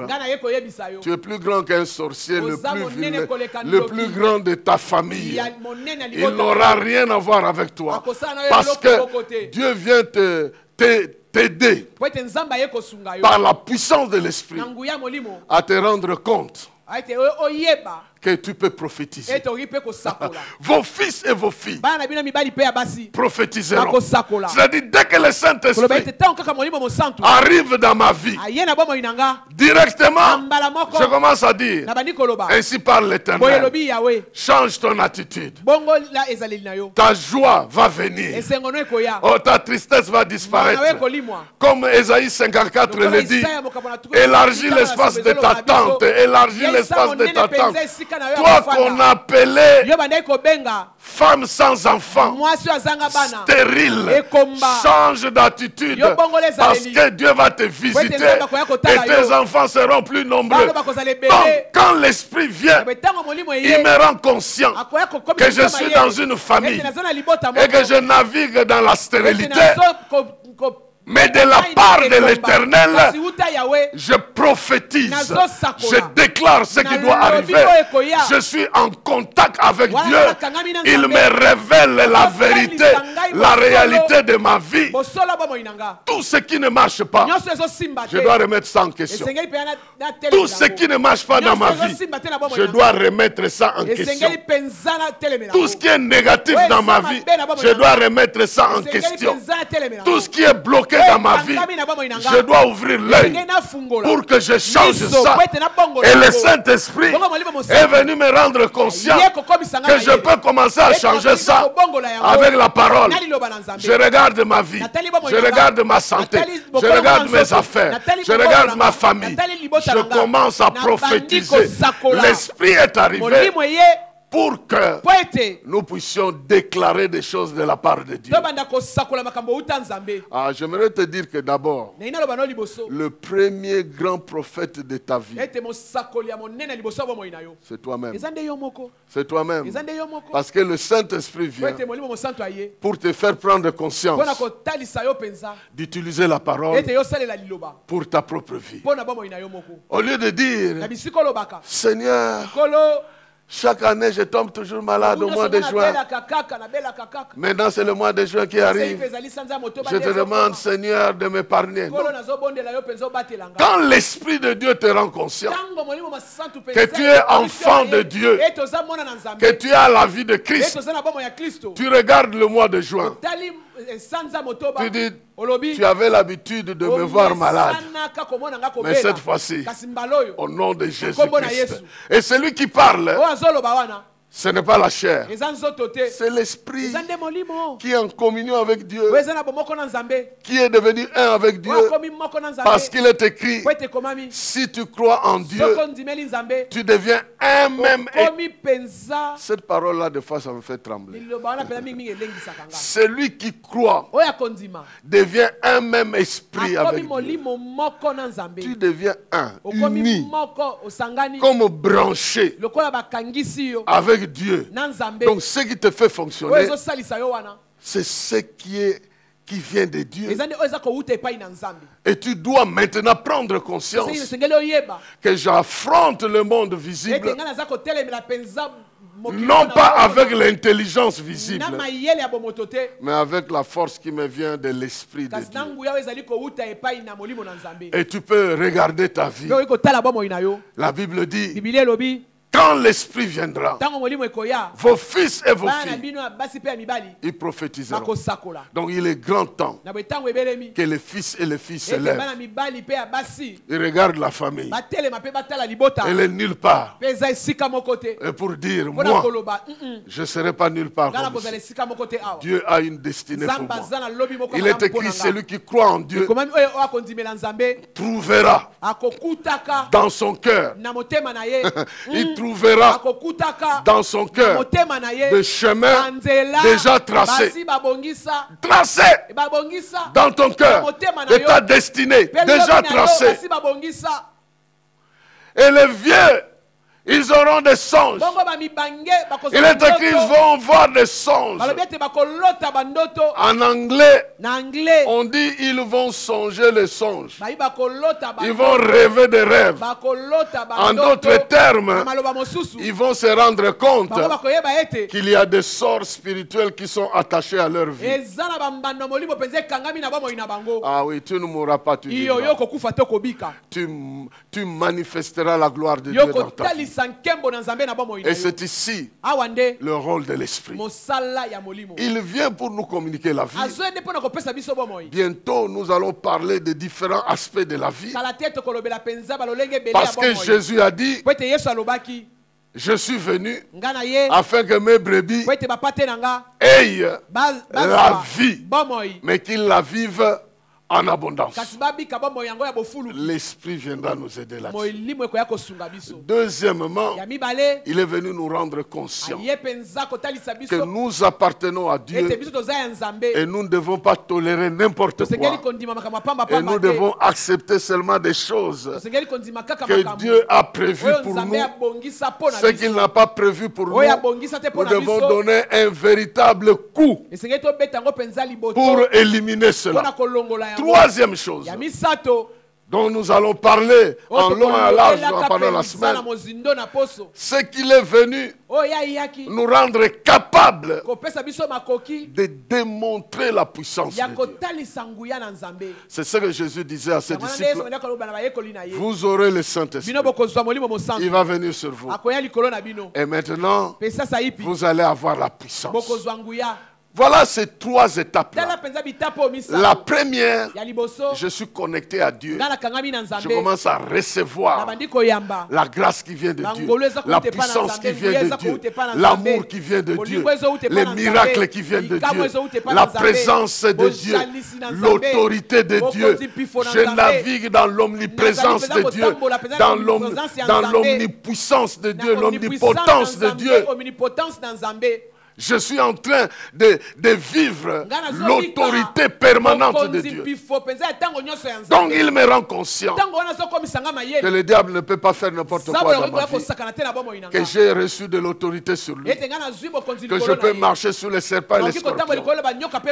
tu es plus grand qu'un sorcier, le plus grand de ta famille. Il n'aura rien à voir avec toi. Parce que Dieu vient t'aider par la puissance de l'esprit à te rendre compte que tu peux prophétiser. Vos fils et vos filles prophétiseront. C'est-à-dire, dès que le Saint-Esprit arrive dans ma vie, directement, je commence à dire, ainsi parle l'Éternel, change ton attitude. Ta joie va venir. Oh, ta tristesse va disparaître. Comme Ésaïe 54 le dit, élargis l'espace de ta tente, élargis l'espace de ta tente. Toi qu'on appelait femme sans enfant, stérile, change d'attitude parce que Dieu va te visiter et tes enfants seront plus nombreux. Donc quand l'Esprit vient, il me rend conscient que je suis dans une famille et que je navigue dans la stérilité. Mais de la part de l'Éternel, je prophétise, je déclare ce qui doit arriver. Je suis en contact avec Dieu. Il me révèle la vérité la réalité de ma vie, tout ce qui ne marche pas, je dois remettre ça en question. Tout ce qui ne marche pas dans ma vie, je dois remettre ça en question. Tout ce qui est négatif dans ma vie, je dois remettre ça en question. Tout ce qui est bloqué dans ma vie, je dois ouvrir l'œil pour que je change ça. Et le Saint-Esprit est venu me rendre conscient que je peux commencer à changer ça avec la parole. Je regarde ma vie, je regarde ma santé, je regarde mes affaires, je regarde ma famille. Je commence à prophétiser. L'Esprit est arrivé pour que nous puissions déclarer des choses de la part de Dieu. J'aimerais te dire que d'abord, le premier grand prophète de ta vie, c'est toi-même. C'est toi-même. Parce que le Saint-Esprit vient pour te faire prendre conscience d'utiliser la parole pour ta propre vie. Au lieu de dire, Seigneur, chaque année, je tombe toujours malade au mois de juin. Maintenant, c'est le mois de juin qui arrive. Je te demande, Seigneur, de m'épargner. Quand l'Esprit de Dieu te rend conscient que tu es enfant de Dieu, que tu as la vie de Christ, tu regardes le mois de juin. Tu dis, tu avais l'habitude de me voir malade. Mais cette fois-ci, au nom de Jésus-Christ. Et celui qui parle, ce n'est pas la chair, c'est l'esprit qui est en communion avec Dieu, qui est devenu un avec Dieu, parce qu'il est écrit, si tu crois en Dieu, tu deviens un même. Cette parole-là, des fois, ça me fait trembler. Celui qui croit devient un même esprit avec Dieu. Tu deviens un, uni, comme branché avec Dieu. Donc ce qui te fait fonctionner, c'est ce qui vient de Dieu. Et tu dois maintenant prendre conscience que j'affronte le monde visible, non pas avec l'intelligence visible, mais avec la force qui me vient de l'Esprit de Dieu. Et tu peux regarder ta vie. La Bible dit, quand l'Esprit viendra, vos fils et vos filles, ils prophétiseront. Donc il est grand temps que les fils et les filles se lèvent. Ils regardent la famille. Elle est nulle part. Et pour dire, moi, je ne serai pas nulle part comme ici. Dieu a une destinée pour moi. Il est écrit, celui qui croit en Dieu trouvera dans son cœur. Il trouvera dans son cœur le chemin déjà tracé. Tracé dans ton cœur de ta destinée déjà tracée. Et les vieux, ils auront des songes. Il est écrit, ils vont voir des songes. En anglais, on dit ils vont songer les songes. Ils vont rêver des rêves. En d'autres termes, ils vont se rendre compte qu'il y a des sorts spirituels qui sont attachés à leur vie. Ah oui, tu ne mourras pas, tu vivras. Tu manifesteras la gloire de Dieu dans ta vie. Et c'est ici le rôle de l'Esprit. Il vient pour nous communiquer la vie. Bientôt, nous allons parler de différents aspects de la vie. Parce que Jésus a dit, je suis venu afin que mes brebis aient la vie, mais qu'ils la vivent en abondance. L'Esprit viendra nous aider là-dessus. Deuxièmement, il est venu nous rendre conscients que nous appartenons à Dieu et nous ne devons pas tolérer n'importe quoi. Et nous devons accepter seulement des choses que Dieu a prévues pour nous. Ce qu'il n'a pas prévu pour nous, nous devons donner un véritable coup pour éliminer cela. Troisième chose, dont nous allons parler en long et en large pendant la semaine, c'est qu'il est venu nous rendre capables de démontrer la puissance de Dieu. C'est ce que Jésus disait à ses disciples. Vous aurez le Saint-Esprit. Il va venir sur vous. Et maintenant, vous allez avoir la puissance. Voilà ces trois étapes-là. La première, je suis connecté à Dieu. Je commence à recevoir la grâce qui vient de Dieu, la puissance qui vient de Dieu, l'amour qui vient de Dieu, les miracles qui viennent de Dieu, la présence de Dieu, l'autorité de Dieu. Je navigue dans l'omniprésence de Dieu, dans l'omnipuissance de Dieu, l'omnipotence de Dieu. Je suis en train de vivre l'autorité permanente de Dieu. Donc il me rend conscient que le diable ne peut pas faire n'importe quoi dans ma vie. Que j'ai reçu de l'autorité sur lui. Que je peux marcher sur les serpents et les scorpions.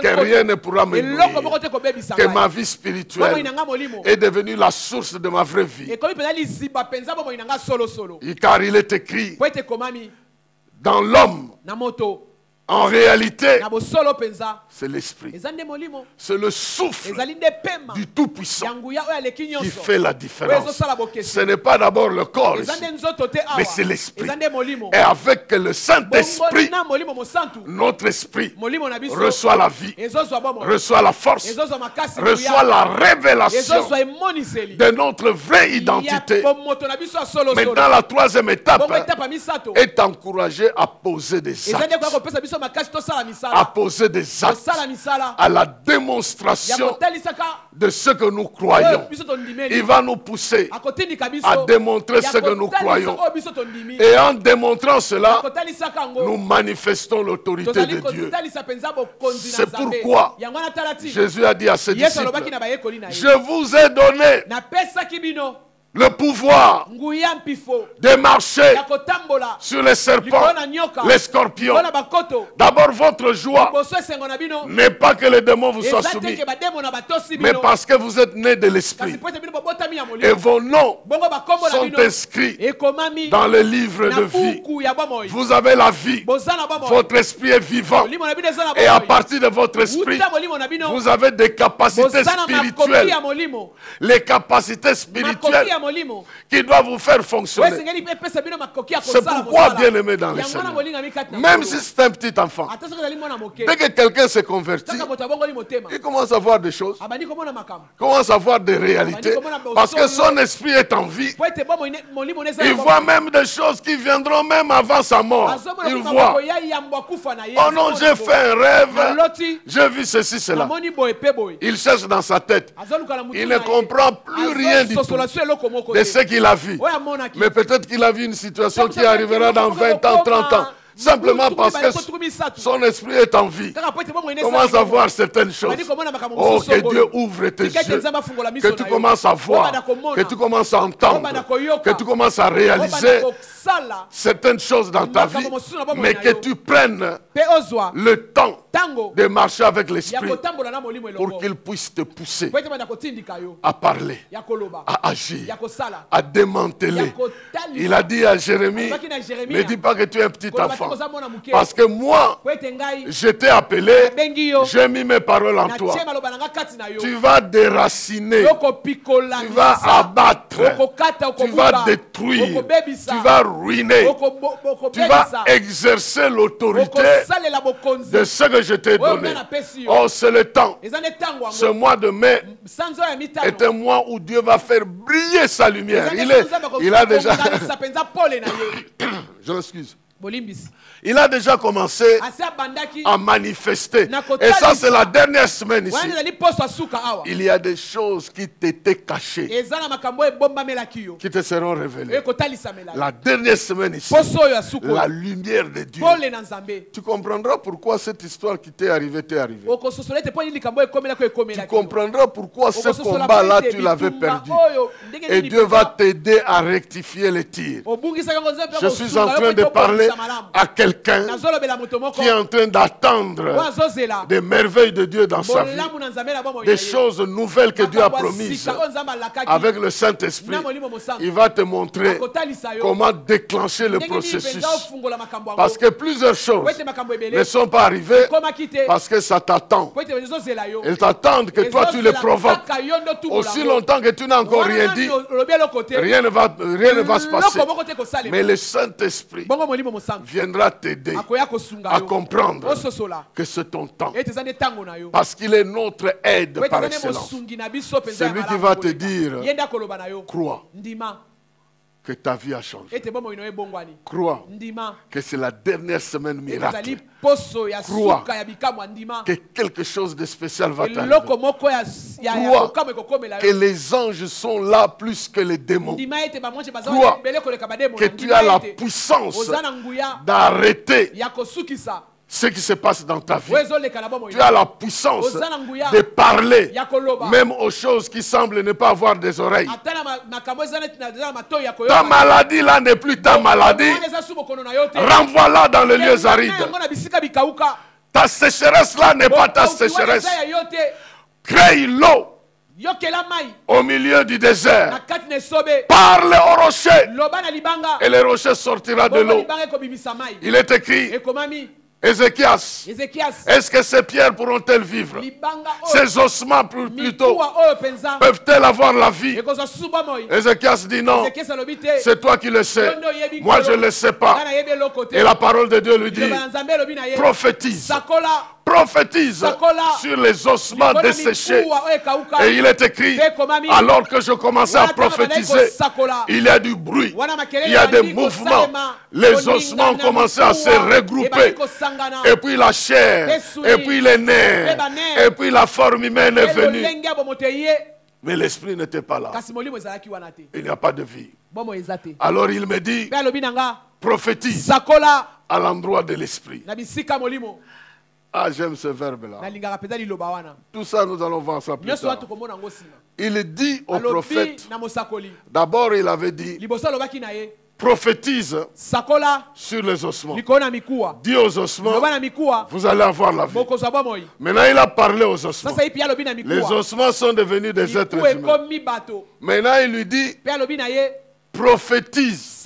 Que rien ne pourra me nuire. Que ma vie spirituelle est devenue la source de ma vraie vie. Car il est écrit dans l'homme. En réalité, c'est l'esprit. C'est le souffle du Tout-Puissant qui fait la différence. Ce n'est pas d'abord le corps ici, mais c'est l'esprit. Et avec le Saint-Esprit, notre esprit reçoit la vie, reçoit la force, reçoit la révélation de notre vraie identité. Maintenant, la troisième étape est encouragée à poser des actes. À poser des actes, à la démonstration de ce que nous croyons. Il va nous pousser à démontrer ce que nous croyons. Et en démontrant cela, nous manifestons l'autorité de Dieu. C'est pourquoi Jésus a dit à ses disciples, je vous ai donné le pouvoir de marcher sur les serpents, les scorpions. D'abord, votre joie n'est pas que les démons vous soient soumis, mais parce que vous êtes nés de l'esprit. Et vos noms sont inscrits dans le livre de vie. Vous avez la vie. Votre esprit est vivant. Et à partir de votre esprit, vous avez des capacités spirituelles. Les capacités spirituelles qui doit vous faire fonctionner. C'est pourquoi, bien aimé dans le Seigneur, même si c'est un petit enfant, dès que quelqu'un se convertit, il commence à voir des choses, commence à voir des réalités, parce que son esprit est en vie. Il voit même des choses qui viendront même avant sa mort. Il voit, oh non, j'ai fait un rêve, j'ai vu ceci, cela. Il cherche dans sa tête. Il ne comprend plus rien du tout de ce qu'il a vu. Mais peut-être qu'il a vu une situation qui arrivera dans 20 ans, 30 ans. Simplement parce que son esprit est en vie. Commence à voir certaines choses. Oh, que Dieu ouvre tes yeux. Que tu commences à voir. Que tu commences à entendre. Que tu commences à réaliser certaines choses dans ta vie. Mais que tu prennes le temps de marcher avec l'esprit pour qu'il puisse te pousser à parler, à agir, à démanteler. Il a dit à Jérémie, ne dis pas que tu es un petit enfant. Parce que moi, je t'ai appelé, j'ai mis mes paroles en toi. Tu vas déraciner, tu vas abattre, tu vas détruire, tu vas ruiner, tu vas exercer l'autorité de ce que je t'ai donné. Oh, c'est le temps. Ce mois de mai est un mois où Dieu va faire briller sa lumière. Il a déjà... Je l'excuse. Il a déjà commencé à manifester. Et ça, c'est la dernière semaine ici. Il y a des choses qui t'étaient cachées, qui te seront révélées. La dernière semaine ici, la lumière de Dieu. Tu comprendras pourquoi cette histoire qui t'est arrivée t'est arrivée. Tu comprendras pourquoi ce combat-là, tu l'avais perdu. Et Dieu va t'aider à rectifier les tirs. Je suis en train de parler à quelqu'un qui est en train d'attendre des merveilles de Dieu dans sa vie, des choses nouvelles que Dieu a promises avec le Saint-Esprit. Il va te montrer comment déclencher le processus. Parce que plusieurs choses ne sont pas arrivées parce que ça t'attend. Elles t'attendent que toi tu les provoques. Aussi longtemps que tu n'as encore rien dit, rien ne va se passer. Mais le Saint-Esprit viendra t'aider à comprendre que c'est ton temps. Parce qu'il est notre aide par excellence. C'est lui qui va te dire, crois que ta vie a changé. Crois que c'est la dernière semaine miracle. Crois que quelque chose de spécial va t'arriver. Crois que les anges sont là plus que les démons. Crois que tu as la puissance d'arrêter ce qui se passe dans ta vie. Tu as la puissance de parler même aux choses qui semblent ne pas avoir des oreilles. Ta maladie là n'est plus ta maladie. Renvoie-la dans les lieux arides. Ta sécheresse là n'est pas ta sécheresse. Crée l'eau au milieu du désert. Parle au rocher et le rocher sortira de l'eau. Il est écrit, Ézéchias, est-ce que ces pierres pourront-elles vivre? Ces ossements plutôt peuvent-elles avoir la vie? Ézéchias dit non, c'est toi qui le sais, moi je ne le sais pas. Et la parole de Dieu lui dit, prophétise. Prophétise sur les ossements desséchés. Et il est écrit, alors que je commençais à prophétiser, il y a du bruit, il y a des mouvements, les ossements ont commencé à se regrouper, et puis la chair, et puis les nerfs, et puis la forme humaine est venue. Mais l'esprit n'était pas là. Il n'y a pas de vie. Alors il me dit, prophétise à l'endroit de l'esprit. Ah, j'aime ce verbe-là. Tout ça, nous allons voir ça plus tard. Il dit au prophète, d'abord il avait dit, prophétise sur les ossements. Dis aux ossements, vous allez avoir la vie. Maintenant il a parlé aux ossements. Les ossements sont devenus des êtres humains. Maintenant il lui dit, prophétise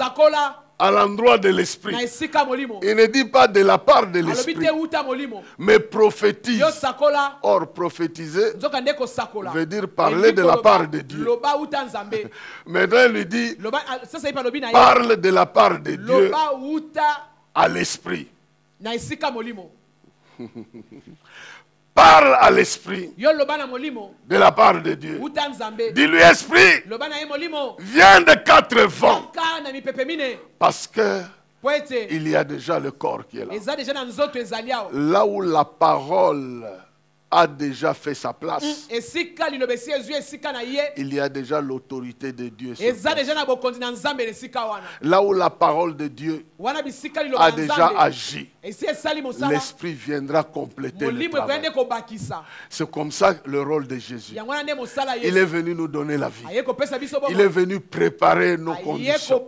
à l'endroit de l'esprit. Il ne dit pas de la part de l'esprit, mais prophétise. Or, prophétiser veut dire parler de la part de Dieu. Maintenant, il lui dit, parle de la part de Dieu à l'esprit. Parle à l'esprit de la part de Dieu. Dis-lui, esprit, viens de 4 vents. Parce que il y a déjà le corps qui est là. Là où la parole a déjà fait sa place, il y a déjà l'autorité de Dieu. Là où la parole de Dieu a déjà agi, l'esprit viendra compléter le travail. C'est comme ça le rôle de Jésus. Il est venu nous donner la vie. Il est venu préparer nos conditions.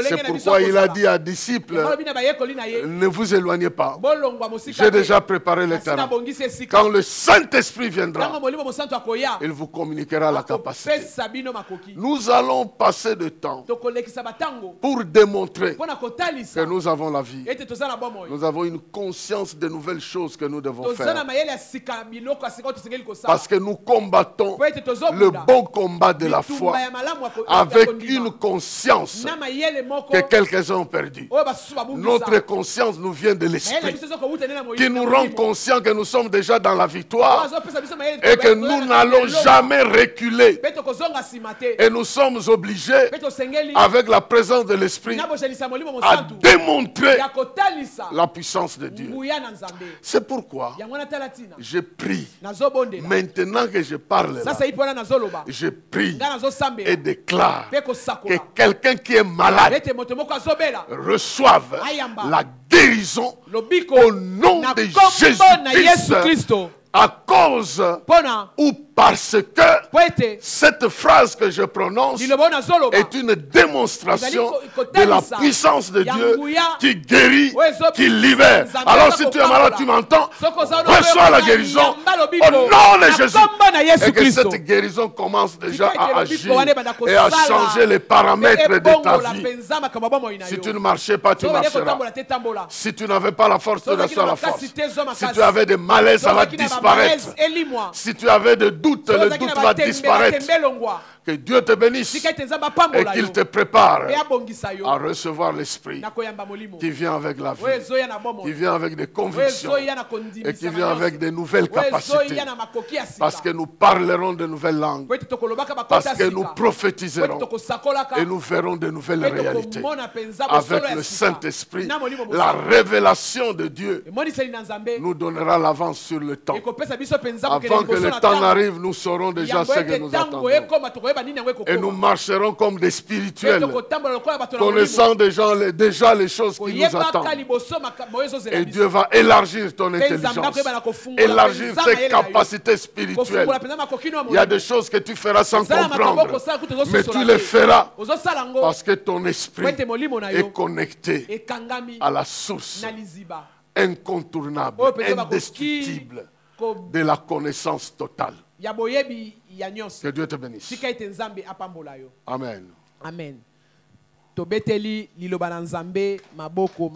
C'est pourquoi il a dit à disciples, ne vous éloignez pas. J'ai déjà préparé le terrain. Quand le Saint-Esprit viendra, il vous communiquera la capacité. Nous allons passer de temps pour démontrer que nous avons la vie. Nous avons une conscience de nouvelles choses que nous devons faire. Parce que nous combattons le bon combat de la foi avec une conscience que quelques-uns ont perdue. Notre conscience nous vient de l'Esprit, qui nous rend conscients que nous sommes déjà dans la victoire et que nous n'allons jamais reculer. Et nous sommes obligés, avec la présence de l'Esprit, à démontrer la puissance de Dieu. C'est pourquoi je prie. Maintenant que je parle là, je prie et déclare que quelqu'un qui est malade reçoive la guérison au nom de Jésus-Christ à cause ou parce que cette phrase que je prononce est une démonstration de la puissance de Dieu qui guérit, qui libère. Alors si tu es malade, tu m'entends, reçois la guérison au nom de Jésus. Et que cette guérison commence déjà à agir et à changer les paramètres de ta vie. Si tu ne marchais pas, tu marcheras. Si tu n'avais pas la force, tu reçois la force. Si tu avais des malaises, ça va disparaître. Si tu avais des doutes, le doute va disparaître. Que Dieu te bénisse et qu'il te prépare à recevoir l'esprit qui vient avec la vie, qui vient avec des convictions et qui vient avec des nouvelles capacités. Parce que nous parlerons de nouvelles langues, parce que nous prophétiserons et nous verrons de nouvelles réalités. Avec le Saint-Esprit, la révélation de Dieu nous donnera l'avance sur le temps. Avant que le temps n'arrive, nous saurons déjà ce que nous attendons. Et nous marcherons comme des spirituels, connaissant déjà les choses qui nous attendent. Et Dieu va élargir ton intelligence, élargir tes capacités spirituelles. Il y a des choses que tu feras sans comprendre, mais tu les feras parce que ton esprit est connecté à la source incontournable, indestructible de la connaissance totale. Que Dieu te bénisse. Amen. Amen. Tobeteli liloba na Nzambe maboko